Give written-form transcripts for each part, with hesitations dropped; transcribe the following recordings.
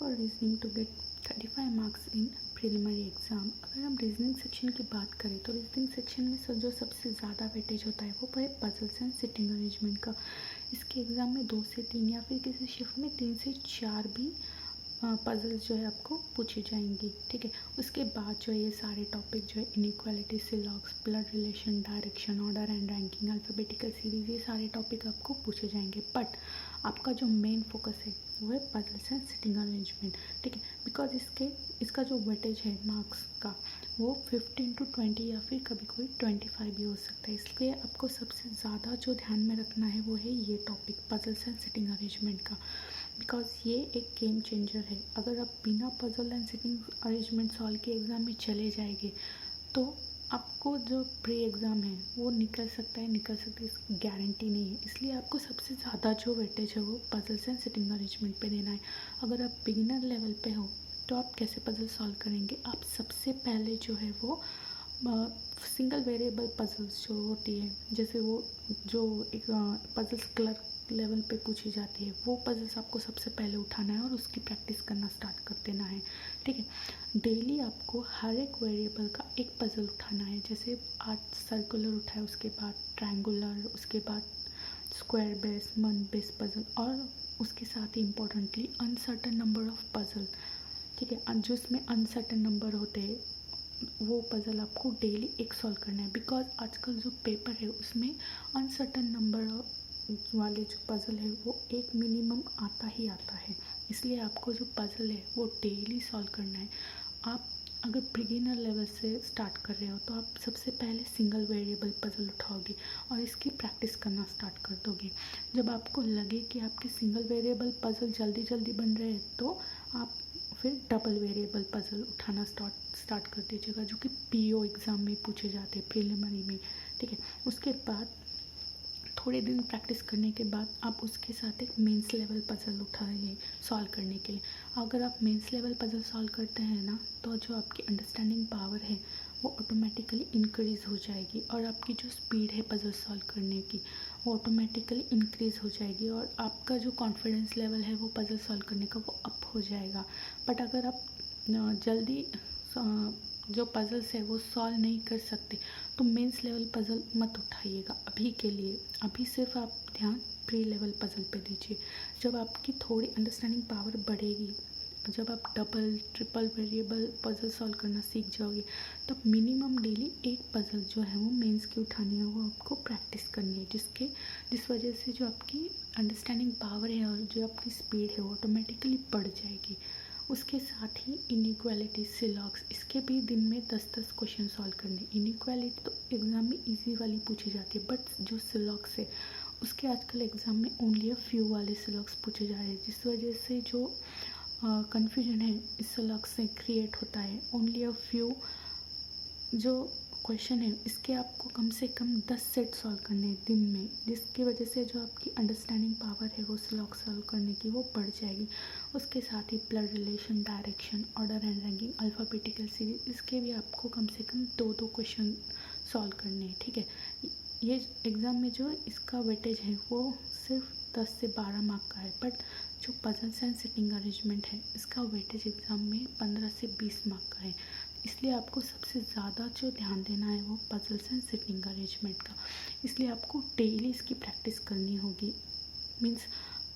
For reasoning to get 35 marks in preliminary exam. अगर हम reasoning section की बात करें तो रीजनिंग सेक्शन में जो सबसे ज़्यादा वेटेज होता है वो है पजल्स एंड सिटिंग अरेंजमेंट का। इसके एग्ज़ाम में 2 से 3 या फिर किसी शिफ्ट में 3 से 4 भी पजल्स जो है आपको पूछी जाएंगी। ठीक है, उसके बाद जो है ये सारे टॉपिक जो है inequality, syllogisms, blood relation, direction, order and ranking, alphabetical series, ये सारे टॉपिक आपको पूछे जाएंगे। बट आपका जो मेन फोकस है वो है पजल्स एंड सिटिंग अरेंजमेंट। ठीक है, बिकॉज इसका जो वेटेज है मार्क्स का वो 15 to 20 या फिर कभी कोई 25 भी हो सकता है। इसलिए आपको सबसे ज़्यादा जो ध्यान में रखना है वो है ये topic puzzles and sitting arrangement का, बिकॉज ये एक गेम चेंजर है। अगर आप बिना puzzle and sitting arrangement solve के एग्ज़ाम में चले जाएंगे तो आपको जो प्री एग्ज़ाम है वो निकल सकता है इसकी गारंटी नहीं है। इसलिए आपको सबसे ज़्यादा जो वेटेज है वो पजल्स एंड सिटिंग अरेंजमेंट पे देना है। अगर आप बिगिनर लेवल पे हो तो आप कैसे पजल सॉल्व करेंगे? आप सबसे पहले जो है वो सिंगल वेरिएबल पजल्स जो होती है, जैसे वो जो एक पजल्स क्लर्क लेवल पे पूछी जाती है, वो पजल्स आपको सबसे पहले उठाना है और उसकी प्रैक्टिस करना स्टार्ट कर देना है। ठीक है, डेली आपको हर एक वेरिएबल का एक पजल उठाना है। जैसे आज सर्कुलर उठाए, उसके बाद ट्रायंगुलर, उसके बाद square base, month base puzzle, और उसके साथ ही importantly uncertain number of puzzle. ठीक है, जो इसमें अनसर्टन नंबर होते हैं वो पज़ल आपको डेली एक सॉल्व करना है। बिकॉज आजकल जो पेपर है उसमें अनसर्टन नंबर वाले जो पज़ल है वो एक मिनिमम आता ही आता है। इसलिए आपको जो पज़ल है वो डेली सॉल्व करना है। आप अगर बिगिनर लेवल से स्टार्ट कर रहे हो तो आप सबसे पहले सिंगल वेरिएबल पज़ल उठाओगे और इसकी प्रैक्टिस करना स्टार्ट कर दोगे। जब आपको लगे कि आपके सिंगल वेरिएबल पज़ल जल्दी जल्दी बन रहे हैं तो आप फिर डबल वेरिएबल पज़ल उठाना स्टार्ट कर दीजिएगा, जो कि पीओ एग्ज़ाम में पूछे जाते हैं, प्रीलिमिनरी में। ठीक है, उसके बाद थोड़े दिन प्रैक्टिस करने के बाद आप उसके साथ एक मेंस लेवल पज़ल उठाइए सॉल्व करने के लिए। अगर आप मेंस लेवल पज़ल सॉल्व करते हैं ना तो जो आपकी अंडरस्टैंडिंग पावर है वो ऑटोमेटिकली इंक्रीज़ हो जाएगी और आपकी जो स्पीड है पज़ल सॉल्व करने की वो ऑटोमेटिकली इंक्रीज़ हो जाएगी और आपका जो कॉन्फिडेंस लेवल है वो पज़ल सॉल्व करने का वो अप हो जाएगा। बट अगर आप जल्दी जो पज़ल्स है वो सॉल्व नहीं कर सकते तो मेंस लेवल पज़ल मत उठाइएगा अभी के लिए। अभी सिर्फ आप ध्यान प्री लेवल पज़ल पे दीजिए। जब आपकी थोड़ी अंडरस्टैंडिंग पावर बढ़ेगी, जब आप double triple variable puzzle solve करना सीख जाओगे तब मिनिमम डेली एक पज़ल जो है वो मेंस की उठानी है, वो आपको प्रैक्टिस करनी है, जिस वजह से जो आपकी अंडरस्टैंडिंग पावर है और जो आपकी स्पीड है वो ऑटोमेटिकली बढ़ जाएगी। उसके साथ ही इनइक्वालिटी, सिलॉग्स, इसके भी दिन में 10-10 क्वेश्चन सॉल्व करने। इनइक्वालिटी तो एग्ज़ाम में इजी वाली पूछी जाती है, बट जो सिलॉग्स है उसके आजकल एग्ज़ाम में ओनली अ फ्यू वाले सिलॉग्स पूछे जा रहे हैं, जिस वजह से जो कन्फ्यूजन है इस सिलॉग्स से क्रिएट होता है। ओनली अ फ्यू जो क्वेश्चन है इसके आपको कम से कम 10 सेट सॉल्व करने हैं दिन में, जिसकी वजह से जो आपकी अंडरस्टैंडिंग पावर है वो सिलॉग सॉल्व करने की वो बढ़ जाएगी। उसके साथ ही blood relation, direction, order and ranking, alphabetical series, इसके भी आपको कम से कम 2-2 क्वेश्चन सॉल्व करने हैं। ठीक है, ये एग्ज़ाम में जो इसका वेटेज है वो सिर्फ 10 से 12 मार्क का है, बट जो पजल्स एंड सिटिंग अरेंजमेंट है इसका वेटेज एग्ज़ाम में 15 से 20 मार्क का है। इसलिए आपको सबसे ज़्यादा जो ध्यान देना है वो पजल्स एंड सिटिंग अरेंजमेंट का। इसलिए आपको डेली इसकी प्रैक्टिस करनी होगी। मीन्स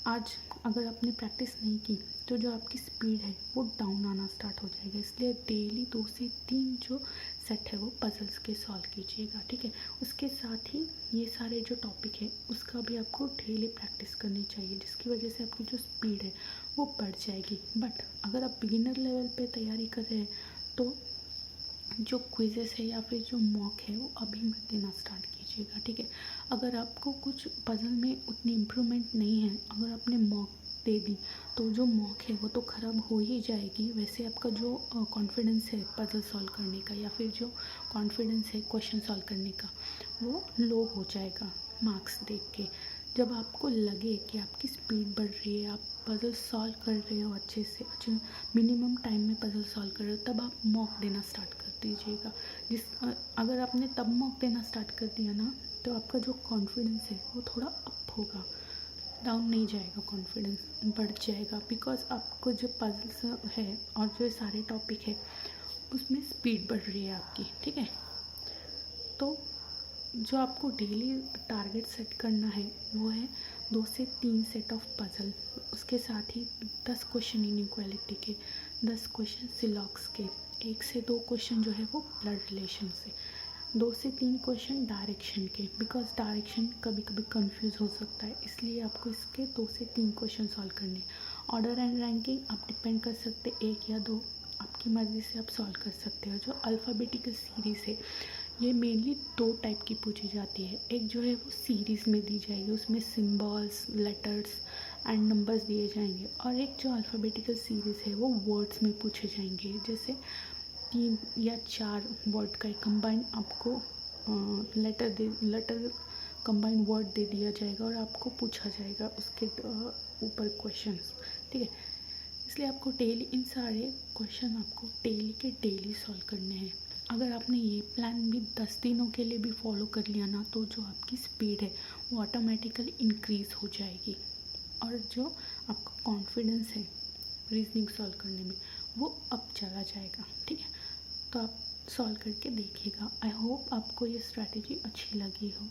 आज अगर आपने प्रैक्टिस नहीं की तो जो आपकी स्पीड है वो डाउन आना स्टार्ट हो जाएगा। इसलिए डेली 2 से 3 जो सेट है वो पजल्स के सॉल्व कीजिएगा। ठीक है, उसके साथ ही ये सारे जो टॉपिक है उसका भी आपको डेली प्रैक्टिस करनी चाहिए, जिसकी वजह से आपकी जो स्पीड है वो बढ़ जाएगी। बट अगर आप बिगिनर लेवल पे तैयारी कर रहे हैं तो जो क्विज़ेस है या फिर जो मॉक है वो अभी मत देना स्टार्ट कीजिएगा। ठीक है, अगर आपको कुछ पज़ल में उतनी इम्प्रूवमेंट नहीं है, अगर आपने मॉक दे दी तो जो मॉक है वो तो ख़राब हो ही जाएगी। वैसे आपका जो कॉन्फिडेंस है पज़ल सॉल्व करने का या फिर जो कॉन्फिडेंस है क्वेश्चन सॉल्व करने का वो लो हो जाएगा मार्क्स देख के। जब आपको लगे कि आपकी स्पीड बढ़ रही है, आप पज़ल सॉल्व कर रहे हो अच्छे से अच्छे मिनिमम टाइम में पज़ल सॉल्व कर रहे हो, तब आप मॉक देना स्टार्ट कर दीजिएगा। अगर आपने तब मॉक देना स्टार्ट कर दिया ना तो आपका जो कॉन्फिडेंस है वो थोड़ा अप होगा। डाउन नहीं जाएगा, कॉन्फिडेंस बढ़ जाएगा, बिकॉज आपको जो पजल्स है और जो सारे टॉपिक है उसमें स्पीड बढ़ रही है आपकी, ठीक है। तो जो आपको डेली टारगेट सेट करना है वो है 2 से 3 सेट ऑफ पजल, उसके साथ ही 10 क्वेश्चन इनइक्वालिटी के, 10 क्वेश्चन सिलॉक्स के, 1 से 2 क्वेश्चन जो है वो ब्लड रिलेशन से, 2 से 3 क्वेश्चन डायरेक्शन के, बिकॉज डायरेक्शन कभी कभी कंफ्यूज हो सकता है, इसलिए आपको इसके 2 से 3 क्वेश्चन सॉल्व करने हैं। ऑर्डर एंड रैंकिंग आप डिपेंड कर सकते, 1 या 2 आपकी मर्ज़ी से आप सॉल्व कर सकते हो। जो अल्फ़ाबेटिकल सीरीज़ है ये मेनली 2 टाइप की पूछी जाती है, एक जो है वो सीरीज़ में दी जाएगी, उसमें सिंबल्स, लेटर्स एंड नंबर्स दिए जाएंगे, और एक जो अल्फ़ाबेटिकल सीरीज़ है वो वर्ड्स में पूछे जाएंगे, जैसे 3 या 4 वर्ड का एक कंबाइन आपको लेटर कंबाइन वर्ड दे दिया जाएगा और आपको पूछा जाएगा उसके ऊपर क्वेश्चंस, ठीक है। इसलिए आपको डेली इन सारे क्वेश्चन आपको डेली के डेली सॉल्व करने हैं। अगर आपने ये प्लान भी 10 दिनों के लिए भी फॉलो कर लिया ना, तो जो आपकी स्पीड है वो ऑटोमेटिकली इंक्रीज़ हो जाएगी, और जो आपका कॉन्फिडेंस है रीजनिंग सॉल्व करने में वो अब चला जाएगा, ठीक है। तो आप सॉल्व करके देखिएगा। आई होप आपको ये स्ट्रैटेजी अच्छी लगी हो।